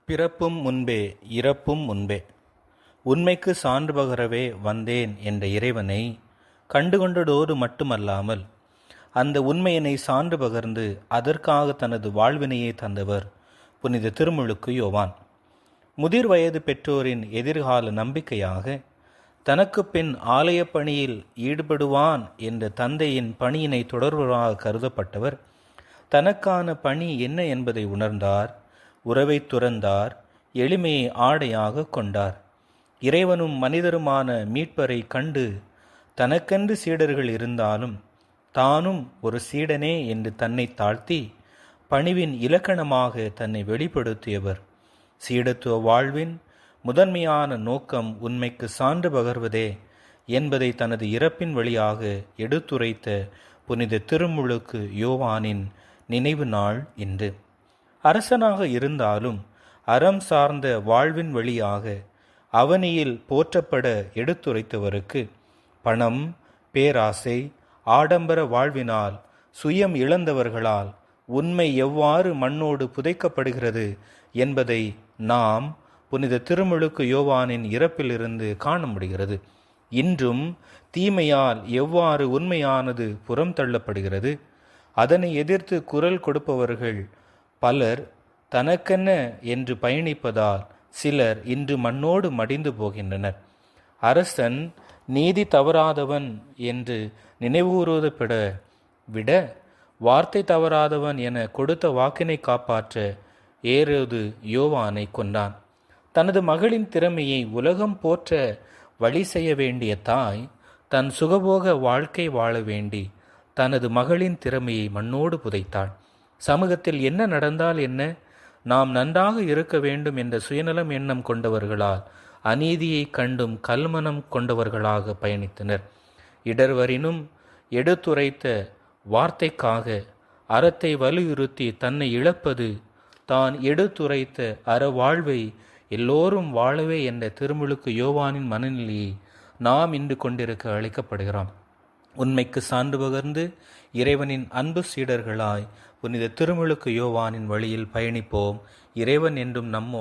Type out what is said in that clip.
பிறப்பும் முன்பே இறப்பும் முன்பே உண்மைக்கு சான்று பகரவே வந்தேன் என்ற இறைவனை கண்டுகொண்டதோடு மட்டுமல்லாமல் அந்த உண்மையினை சான்று பகர்ந்து அதற்காக தனது வாழ்வினையை தந்தவர் புனித திருமுழுக்கு யோவான். முதிர் வயது பெற்றோரின் எதிர்கால நம்பிக்கையாக தனக்கு பின் ஆலய பணியில் ஈடுபடுவான் என்ற தந்தையின் பணியினை தொடர்வதாக கருதப்பட்டவர் தனக்கான பணி என்ன என்பதை உணர்ந்தார். உறவை துறந்தார். எளிமையை ஆடையாக கொண்டார். இறைவனும் மனிதருமான மீட்பரை கண்டு தனக்கென்று சீடர்கள் இருந்தாலும் தானும் ஒரு சீடனே என்று தன்னை தாழ்த்தி பணிவின் இலக்கணமாக தன்னை வெளிப்படுத்தியவர். சீடத்துவ வாழ்வின் முதன்மையான நோக்கம் உண்மைக்கு சான்று பகர்வதே என்பதை தனது இறப்பின் வழியாக எடுத்துரைத்த புனித திருமுழுக்கு யோவானின் நினைவு நாள் இன்று. அரசனாக இருந்தாலும் அறம் சார்ந்த வாழ்வின் வழியாக அவனியில் போற்றப்பட எடுத்துரைத்தவருக்கு பணம், பேராசை, ஆடம்பர வாழ்வினால் சுயம் இழந்தவர்களால் உண்மை எவ்வாறு மண்ணோடு புதைக்கப்படுகிறது என்பதை நாம் புனித திருமுழுக்கு யோவானின் இறப்பிலிருந்து காண முடிகிறது. இன்றும் தீமையால் எவ்வாறு உண்மையானது புறம் தள்ளப்படுகிறது, அதனை எதிர்த்து குரல் கொடுப்பவர்கள் பலர் தனக்கென்ன என்று பயணிப்பதால் சிலர் இன்று மண்ணோடு மடிந்து போகின்றனர். அரசன் நீதி தவறாதவன் என்று நினைவுகூறுவதைப்பட விட வார்த்தை தவறாதவன் என கொடுத்த வாக்கினை காப்பாற்ற ஏரோது யோவானை கொண்டான். தனது மகளின் திறமையை உலகம் போற்ற வழி செய்ய வேண்டிய தாய் தன் சுகபோக வாழ்க்கை வாழ வேண்டி தனது மகளின் திறமையை மண்ணோடு புதைத்தாள். சமூகத்தில் என்ன நடந்தால் என்ன, நாம் நன்றாக இருக்க வேண்டும் என்ற சுயநலம் எண்ணம் கொண்டவர்களால் அநீதியை கண்டும் கல்மனம் கொண்டவர்களாக பயணித்தனர். இடர்வரினும் எடுத்துரைத்த வார்த்தைக்காக அறத்தை வலியுறுத்தி தன்னை இழப்பது தான் எடுத்துரைத்த அறவாழ்வை எல்லோரும் வாழவே என்ற திருமுழுக்கு யோவானின் மனநிலையை நாம் இன்று கொண்டிருக்க அழைக்கப்படுகிறோம். உண்மைக்கு சான்று பகர்ந்து இறைவனின் அன்பு சீடர்களாய் புனித திருமுழுக்கு யோவானின் வழியில் பயணிப்போம். இறைவன் என்றும் நம்மோ